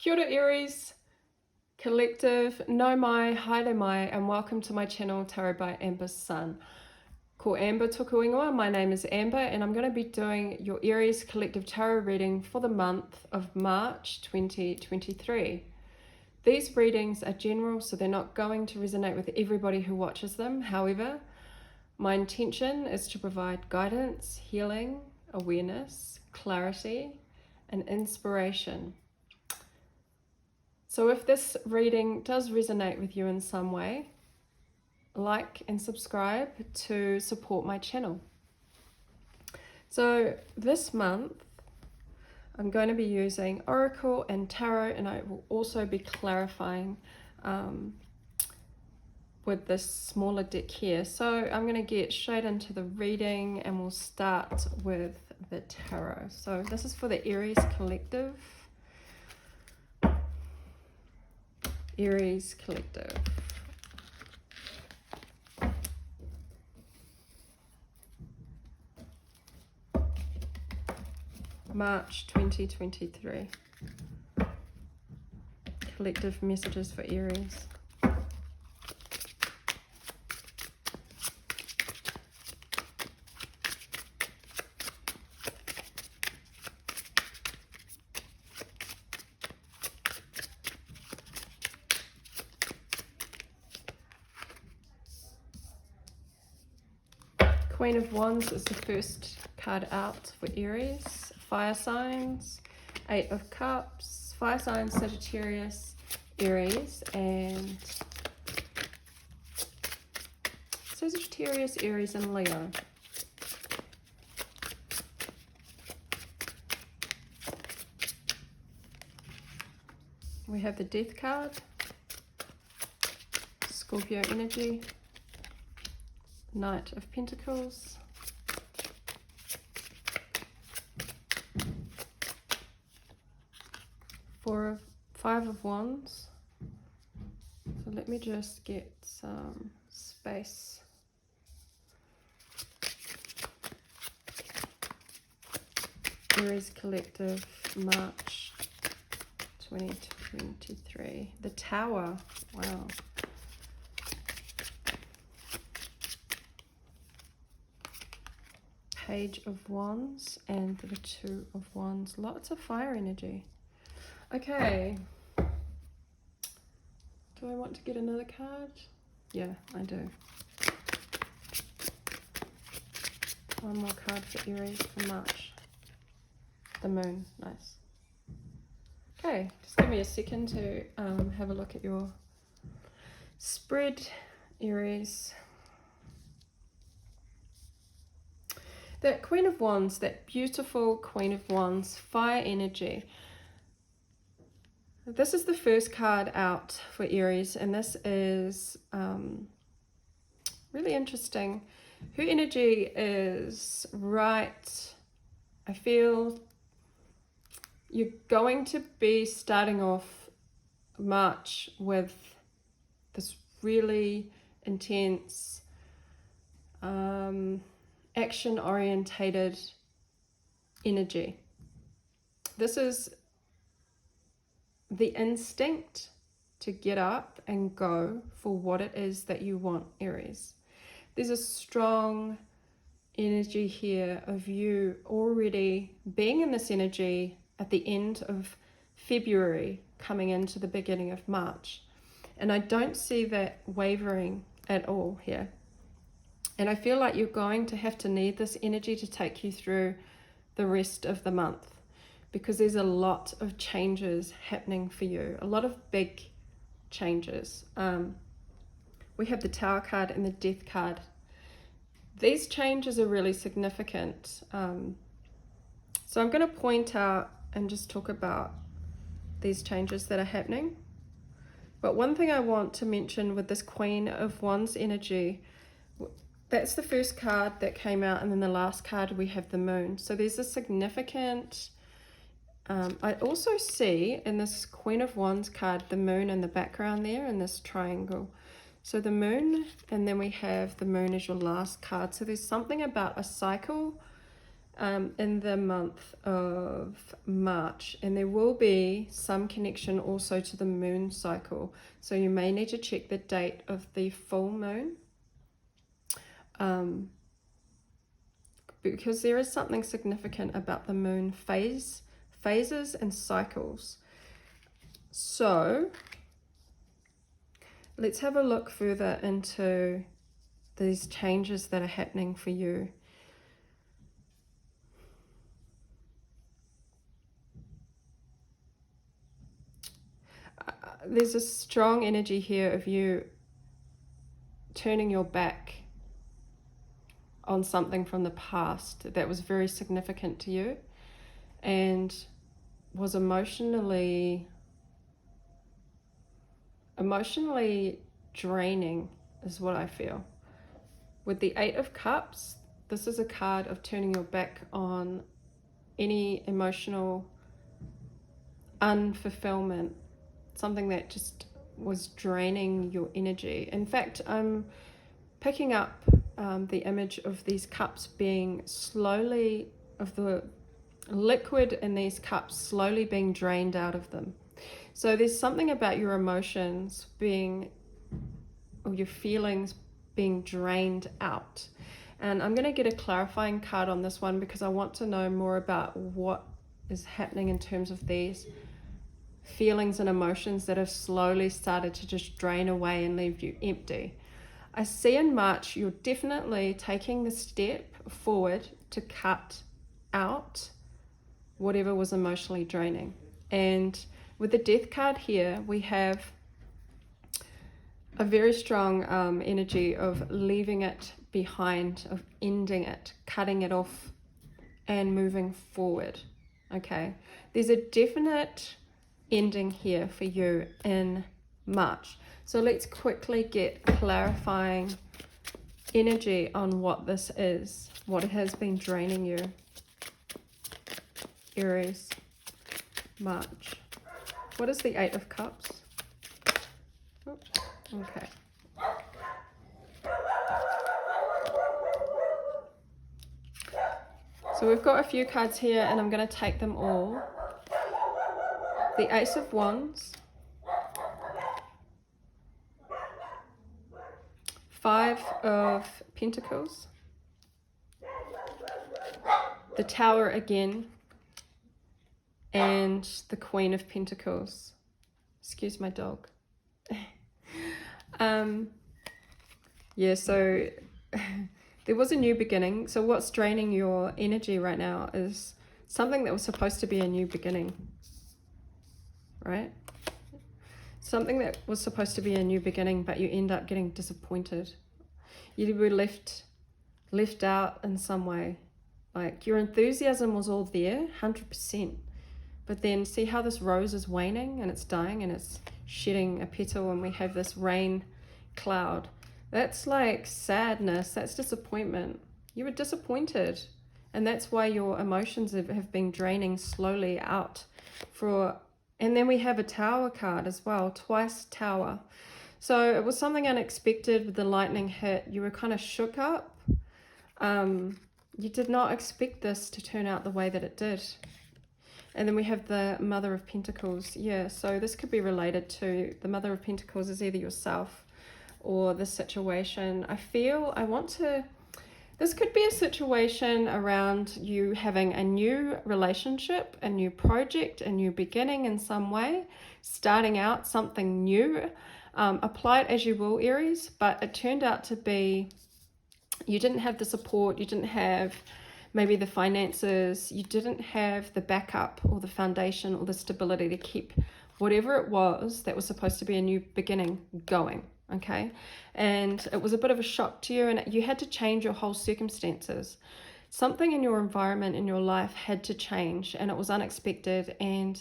Kia ora Aries Collective, no mai, haere mai, and welcome to my channel Tarot by Amber Sun. Ko Amber toku ingoa, my name is Amber and I'm going to be doing your Aries Collective Tarot reading for the month of March 2023. These readings are general, so they're not going to resonate with everybody who watches them. However, my intention is to provide guidance, healing, awareness, clarity, and inspiration. So if this reading does resonate with you in some way, like and subscribe to support my channel. So this month, I'm going to be using Oracle and Tarot, and I will also be clarifying with this smaller deck here. So I'm going to get straight into the reading and we'll start with the Tarot. So this is for the Aries Collective. Aries Collective. March 2023. Collective messages for Aries. Queen of Wands is the first card out for Aries. Fire signs, 8 of Cups, fire signs Sagittarius, Aries, and Sagittarius, Aries, and Leo. We have the Death card, Scorpio energy, Knight of Pentacles, Five of Wands. So let me just get some space. Aries Collective, March 2023. The Tower. Wow. Page of Wands and the Two of Wands. Lots of fire energy. Okay. Do I want to get another card? Yeah, I do. One more card for Aries for March. The Moon. Nice. Okay, just give me a second to have a look at your spread, Aries. That Queen of Wands, that beautiful Queen of Wands, fire energy. This is the first card out for Aries, and this is really interesting. Her energy is right. I feel you're going to be starting off March with this really intense, action-orientated energy. This is the instinct to get up and go for what it is that you want, Aries. There's a strong energy here of you already being in this energy at the end of February, coming into the beginning of March. And I don't see that wavering at all here. And I feel like you're going to have to need this energy to take you through the rest of the month, because there's a lot of changes happening for you, a lot of big changes. We have the Tower card and the Death card. These changes are really significant. So I'm going to point out and just talk about these changes that are happening. But one thing I want to mention with this Queen of Wands energy, that's the first card that came out, and then the last card we have the Moon. So there's a significant, I also see in this Queen of Wands card, the Moon in the background there in this triangle. So the Moon, and then we have the Moon as your last card. So there's something about a cycle in the month of March, and there will be some connection also to the moon cycle, so you may need to check the date of the full moon, because there is something significant about the moon phases and cycles. So let's have a look further into these changes that are happening for you. There's a strong energy here of you turning your back on something from the past that was very significant to you and was emotionally draining, is what I feel. With the Eight of Cups, this is a card of turning your back on any emotional unfulfillment, something that just was draining your energy. In fact, I'm picking up the image of these cups being slowly, of the liquid in these cups slowly being drained out of them. So there's something about your emotions being, or your feelings being drained out. And I'm going to get a clarifying card on this one because I want to know more about what is happening in terms of these feelings and emotions that have slowly started to just drain away and leave you empty. I see in March you're definitely taking the step forward to cut out whatever was emotionally draining. And with the Death card here, we have a very strong energy of leaving it behind, of ending it, cutting it off and moving forward. Okay, there's a definite ending here for you in March. So let's quickly get clarifying energy on what this is, what has been draining you. Aries, March. What is the Eight of Cups? Oops. Okay. So we've got a few cards here and I'm going to take them all. The Ace of Wands, Five of Pentacles, the Tower again, and the Queen of Pentacles. Excuse my dog. Yeah, so there was a new beginning. So what's draining your energy right now is something that was supposed to be a new beginning, right? Something that was supposed to be a new beginning, but you end up getting disappointed. You were left out in some way. Like your enthusiasm was all there, 100%. But then see how this rose is waning and it's dying and it's shedding a petal, and we have this rain cloud. That's like sadness, that's disappointment. You were disappointed, and that's why your emotions have been draining slowly out. And then we have a Tower card as well, twice Tower. So it was something unexpected with the lightning hit. You were kind of shook up. You did not expect this to turn out the way that it did. And then we have the Mother of Pentacles. Yeah, so this could be related to the Mother of Pentacles is either yourself or the situation. This could be a situation around you having a new relationship, a new project, a new beginning in some way, starting out something new. Apply it as you will, Aries, but it turned out to be, you didn't have the support, you didn't have maybe the finances, you didn't have the backup or the foundation or the stability to keep whatever it was that was supposed to be a new beginning going, okay? And it was a bit of a shock to you, and you had to change your whole circumstances. Something in your environment, in your life had to change, and it was unexpected, and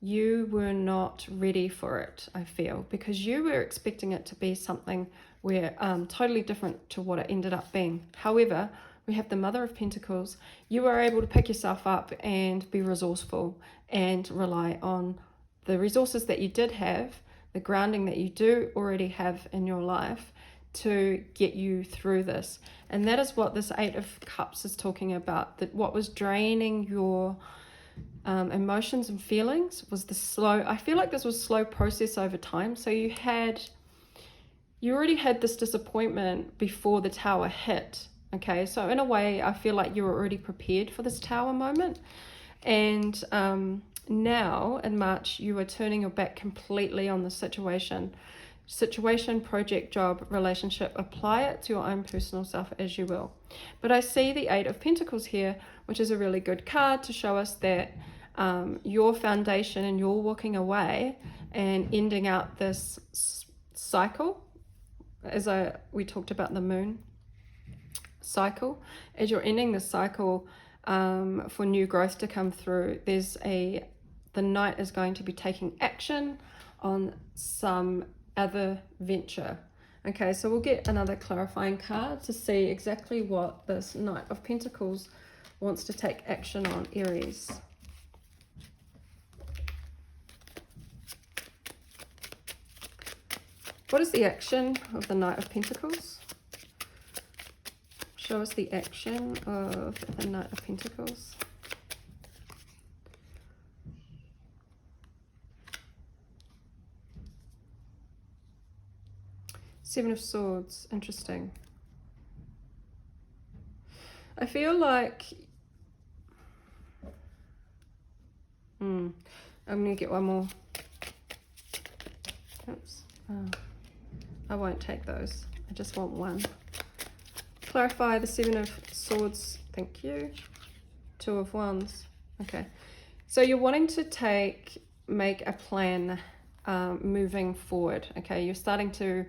you were not ready for it, I feel, because you were expecting it to be something where totally different to what it ended up being. However, we have the Mother of Pentacles. You were able to pick yourself up and be resourceful and rely on the resources that you did have, the grounding that you do already have in your life, to get you through this. And that is what this Eight of Cups is talking about, that what was draining your emotions and feelings was the slow, I feel like this was slow process over time. So you already had this disappointment before the Tower hit. Okay, so in a way, I feel like you were already prepared for this Tower moment. And now in March, you are turning your back completely on the situation, project, job, relationship. Apply it to your own personal self as you will. But I see the Eight of Pentacles here, which is a really good card to show us that your foundation, and you're walking away and ending out this cycle, as we talked about the moon cycle. As you're ending the cycle for new growth to come through, the Knight is going to be taking action on some other venture. Okay, so we'll get another clarifying card to see exactly what this Knight of Pentacles wants to take action on, Aries. What is the action of the Knight of Pentacles? Show us the action of the Knight of Pentacles. Seven of Swords, interesting. I feel like I'm going to get one more. Oops. Oh. I won't take those. I just want one. Clarify the Seven of Swords. Thank you. Two of Wands. Okay. So you're wanting to make a plan moving forward. Okay. You're starting to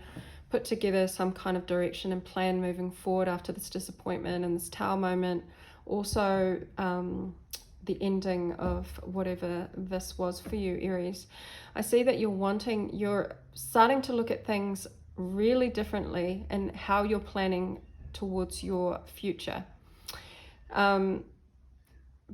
put together some kind of direction and plan moving forward after this disappointment and this Tower moment. Also, the ending of whatever this was for you, Aries. I see that you're starting to look at things really differently and how you're planning towards your future.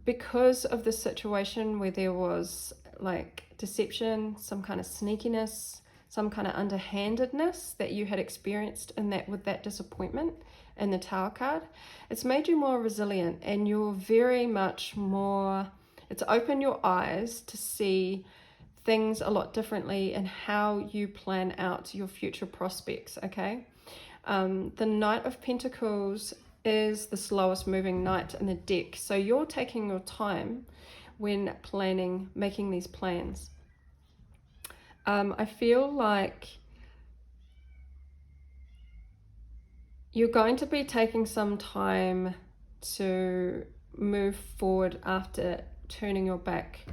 Because of the situation where there was like deception, some kind of sneakiness, some kind of underhandedness that you had experienced with that disappointment and the Tower card, it's made you more resilient, and you're very much more, it's opened your eyes to see things a lot differently and how you plan out your future prospects. Okay. The Knight of Pentacles is the slowest moving knight in the deck. So you're taking your time when making these plans. I feel like you're going to be taking some time to move forward after turning your back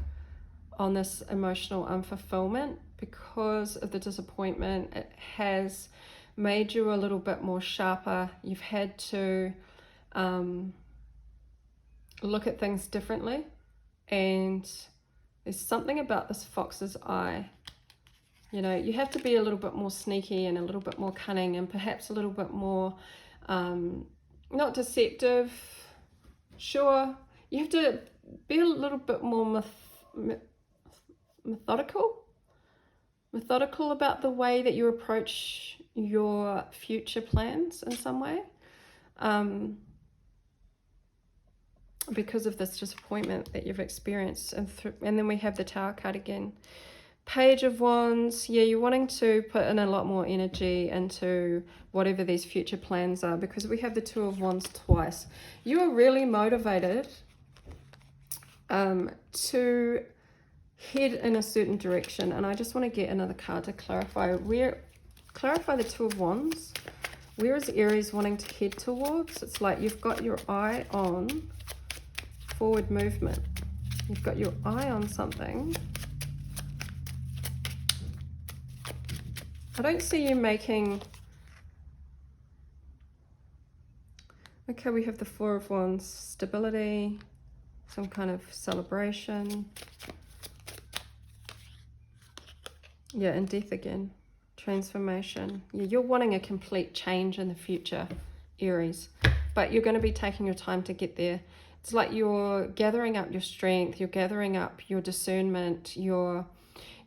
on this emotional unfulfillment because of the disappointment. It has made you a little bit more sharper. You've had to look at things differently, and there's something about this fox's eye. You know, you have to be a little bit more sneaky and a little bit more cunning, and perhaps a little bit more not deceptive, sure. You have to be a little bit more methodical about the way that you approach your future plans in some way, because of this disappointment that you've experienced. And then we have the Tower card again. Page of Wands. Yeah, you're wanting to put in a lot more energy into whatever these future plans are, because we have the Two of Wands twice. You are really motivated to head in a certain direction, and I just want to get another card to clarify the Two of Wands. Where is Aries wanting to head towards? It's like you've got your eye on forward movement. You've got your eye on something. I don't see you making... Okay, we have the Four of Wands, stability, some kind of celebration. Yeah, and death again. Transformation. Yeah, you're wanting a complete change in the future, Aries. But you're going to be taking your time to get there. It's like you're gathering up your strength, you're gathering up your discernment, you're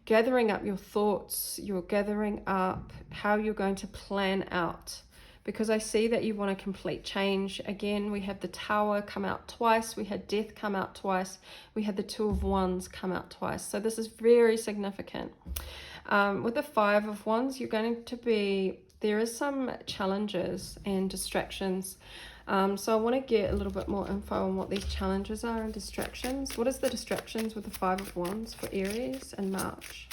gathering up your thoughts, you're gathering up how you're going to plan out. Because I see that you want a complete change. Again, we have the Tower come out twice. We had Death come out twice. We had the Two of Wands come out twice. So this is very significant. With the Five of Wands, you're going to be, there is some challenges and distractions. So I want to get a little bit more info on what these challenges are and distractions. What is the distractions with the Five of Wands for Aries in March?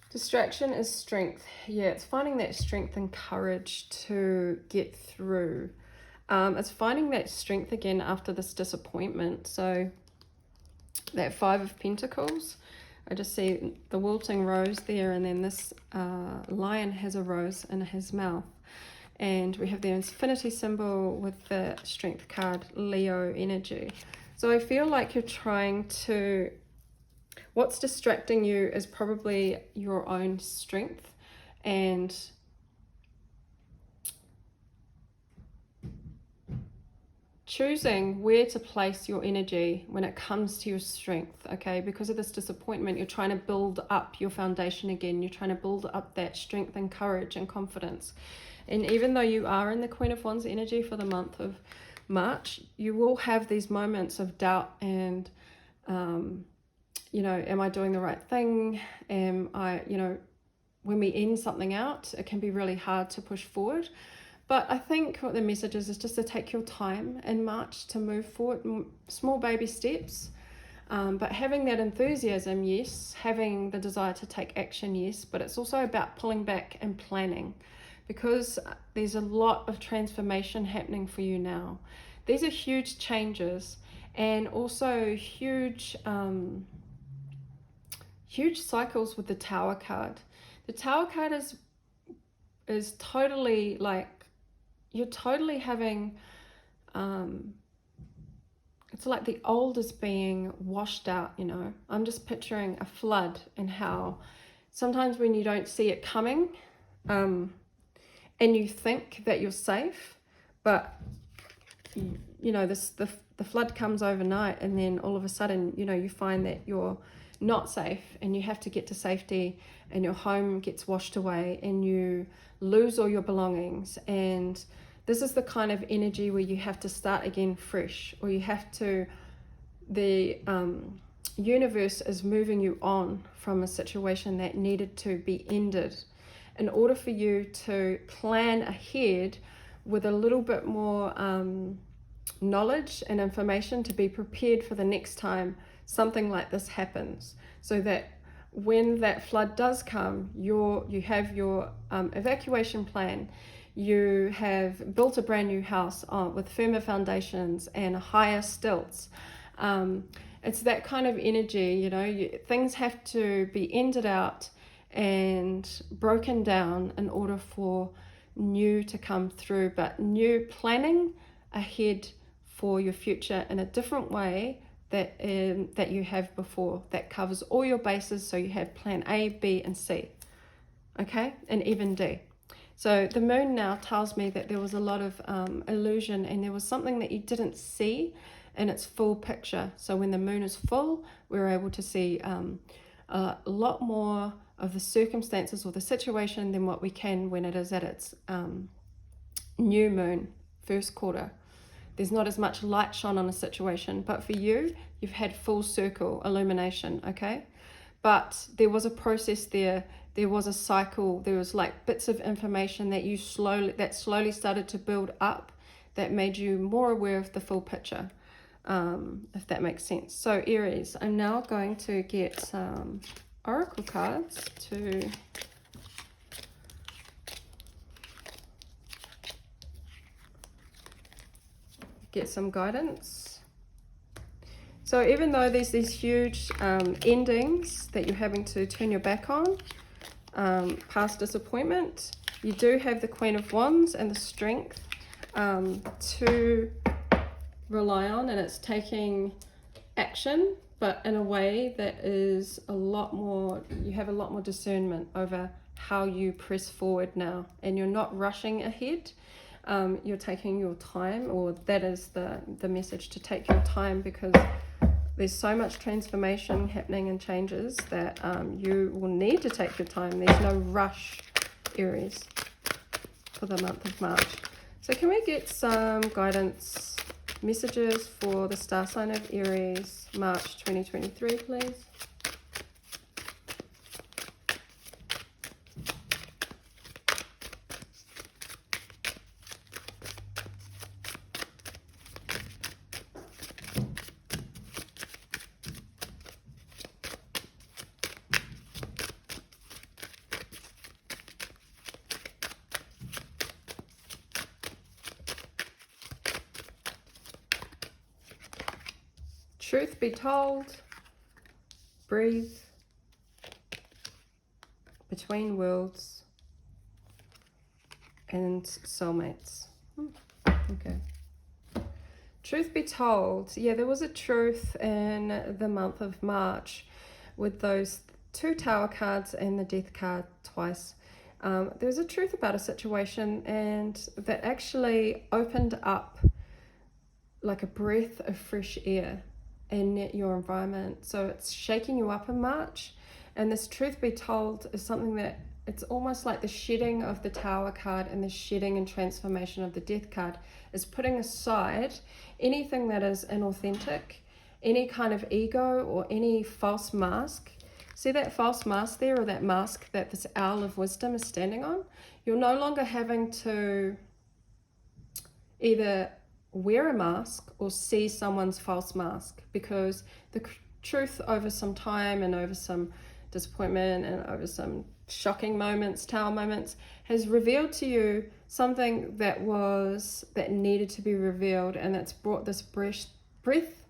Distraction is strength. Yeah, it's finding that strength and courage to get through. It's finding that strength again after this disappointment. So that Five of Pentacles, I just see the wilting rose there, and then this lion has a rose in his mouth. And we have the infinity symbol with the strength card, Leo energy. So I feel like you're trying to, what's distracting you is probably your own strength and choosing where to place your energy when it comes to your strength, okay? Because of this disappointment, you're trying to build up your foundation again. You're trying to build up that strength and courage and confidence. And even though you are in the Queen of Wands energy for the month of March, you will have these moments of doubt and, you know, am I doing the right thing? Am I, you know, when we end something out, it can be really hard to push forward. But I think what the message is just to take your time in March to move forward, small baby steps. But having that enthusiasm, yes. Having the desire to take action, yes. But it's also about pulling back and planning, because there's a lot of transformation happening for you now. These are huge changes, and also huge cycles with the Tower card. The Tower card is totally like, you're totally having, it's like the old is being washed out, you know. I'm just picturing a flood, and how sometimes when you don't see it coming, and you think that you're safe, but you know, the flood comes overnight, and then all of a sudden, you know, you find that you're not safe, and you have to get to safety, and your home gets washed away, and you lose all your belongings. And this is the kind of energy where you have to start again fresh, or you have to, the universe is moving you on from a situation that needed to be ended, in order for you to plan ahead with a little bit more knowledge and information to be prepared for the next time something like this happens, so that when that flood does come, you have your evacuation plan. You have built a brand new house with firmer foundations and higher stilts. It's that kind of energy, you know. Things have to be ended out and broken down in order for new to come through, but new planning ahead for your future in a different way that you have before, that covers all your bases. So you have plan A, B, and C, okay, and even D. So the moon now tells me that there was a lot of illusion, and there was something that you didn't see in its full picture. So when the moon is full, we're able to see a lot more of the circumstances or the situation than what we can when it is at its new moon, first quarter. There's not as much light shone on a situation, but for you, you've had full circle illumination, okay? But there was a process there. There was a cycle. There was like bits of information that slowly started to build up, that made you more aware of the full picture, if that makes sense. So Aries, I'm now going to get some oracle cards to get some guidance. So even though there's these huge endings that you're having to turn your back on, past disappointment, you do have the Queen of Wands and the strength to rely on, and it's taking action, but in a way that is a lot more, you have a lot more discernment over how you press forward now, and you're not rushing ahead. you're taking your time, or that is the message, to take your time, because there's so much transformation happening and changes that you will need to take your time. There's no rush, Aries, for the month of March. So can we get some guidance messages for the star sign of Aries, March 2023, please? Truth be told, breathe, between worlds, and soulmates. Okay. Truth be told, yeah, there was a truth in the month of March with those 2 Tower cards and the Death card twice. There was a truth about a situation, and that actually opened up like a breath of fresh air in your environment. So it's shaking you up in March, and this truth be told is something that it's almost like the shedding of the Tower card and the shedding and transformation of the Death card is putting aside anything that is inauthentic, any kind of ego or any false mask. See that false mask there, or that mask that this owl of wisdom is standing on? You're no longer having to either wear a mask or see someone's false mask, because the truth over some time and over some disappointment and over some shocking moments, Tower moments, has revealed to you something that needed to be revealed, and that's brought this breath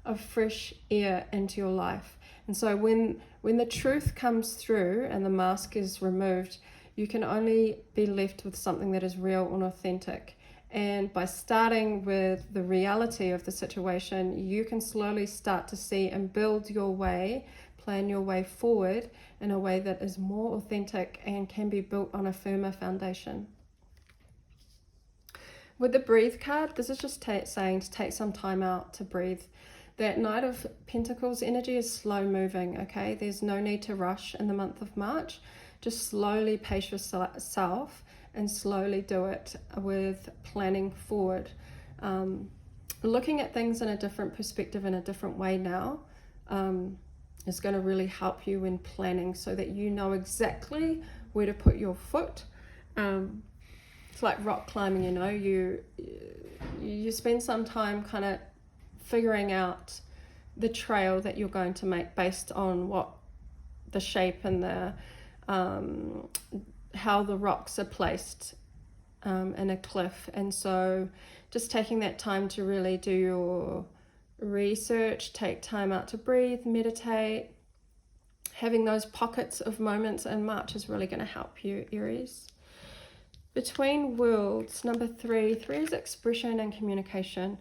of fresh air into your life. And so when the truth comes through and the mask is removed, you can only be left with something that is real and authentic. And by starting with the reality of the situation, you can slowly start to see and build your way, plan your way forward in a way that is more authentic and can be built on a firmer foundation. With the Breathe card, this is just saying to take some time out to breathe. That Knight of Pentacles energy is slow moving, okay? There's no need to rush in the month of March. Just slowly pace yourself and slowly do it with planning forward. Looking at things in a different perspective, in a different way now, is going to really help you in planning, so that you know exactly where to put your foot. It's like rock climbing, you know, you spend some time kind of figuring out the trail that you're going to make based on what the shape and the how the rocks are placed in a cliff. And so just taking that time to really do your research, take time out to breathe, meditate, having those pockets of moments in March is really going to help you, Aries. Between worlds, number 3 is expression and communication.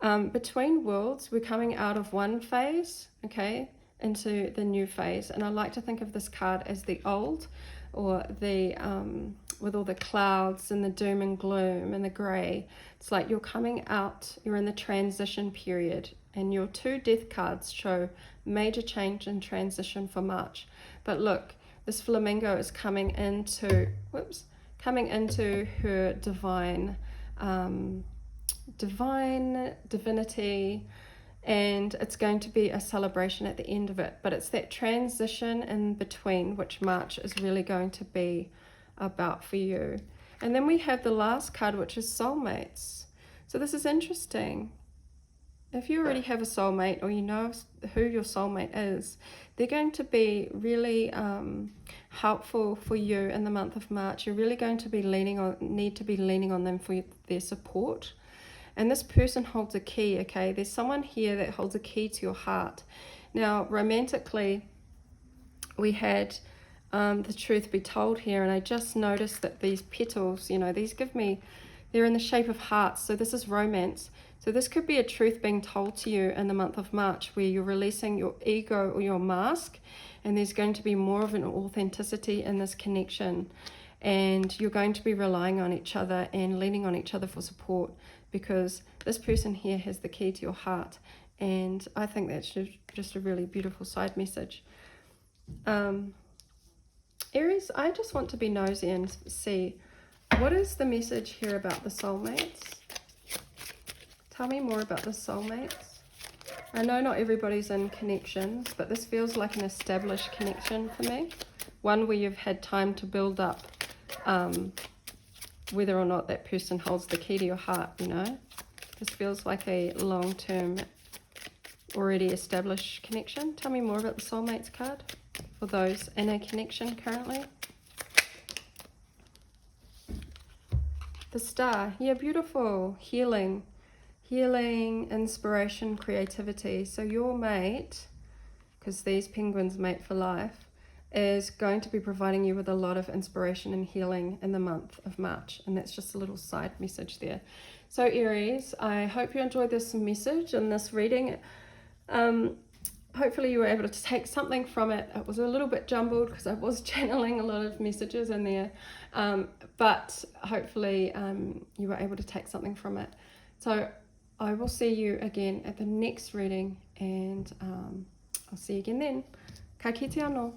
Between worlds, we're coming out of one phase, okay, into the new phase. And I like to think of this card as the old, or the with all the clouds and the doom and gloom and the grey. It's like you're coming out, you're in the transition period, and your 2 Death cards show major change and transition for March. But look, this flamingo is coming into her divinity, and it's going to be a celebration at the end of it. But it's that transition in between which March is really going to be about for you. And then we have the last card, which is soulmates. So this is interesting. If you already have a soulmate, or you know who your soulmate is, they're going to be really helpful for you in the month of March. You're really going to be need to be leaning on them for their support. And this person holds a key, okay? There's someone here that holds a key to your heart. Now, romantically, we had the truth be told here, and I just noticed that these petals, you know, they're in the shape of hearts. So this is romance. So this could be a truth being told to you in the month of March, where you're releasing your ego or your mask, and there's going to be more of an authenticity in this connection. and you're going to be relying on each other and leaning on each other for support, because this person here has the key to your heart, and I think that's just a really beautiful side message. Aries, I just want to be nosy and see, what is the message here about the soulmates? Tell me more about the soulmates. I know not everybody's in connections, but this feels like an established connection for me. One where you've had time to build up whether or not that person holds the key to your heart, you know. This feels like a long-term, already established connection. Tell me more about the soulmates card for those in a connection currently. The Star. Yeah, beautiful. Healing, inspiration, creativity. So your mate, because these penguins mate for life, is going to be providing you with a lot of inspiration and healing in the month of March. And that's just a little side message there. So Aries, I hope you enjoyed this message and this reading. Hopefully you were able to take something from it. It was a little bit jumbled because I was channeling a lot of messages in there. But hopefully you were able to take something from it. So I will see you again at the next reading, and I'll see you again then. Ka kite anō.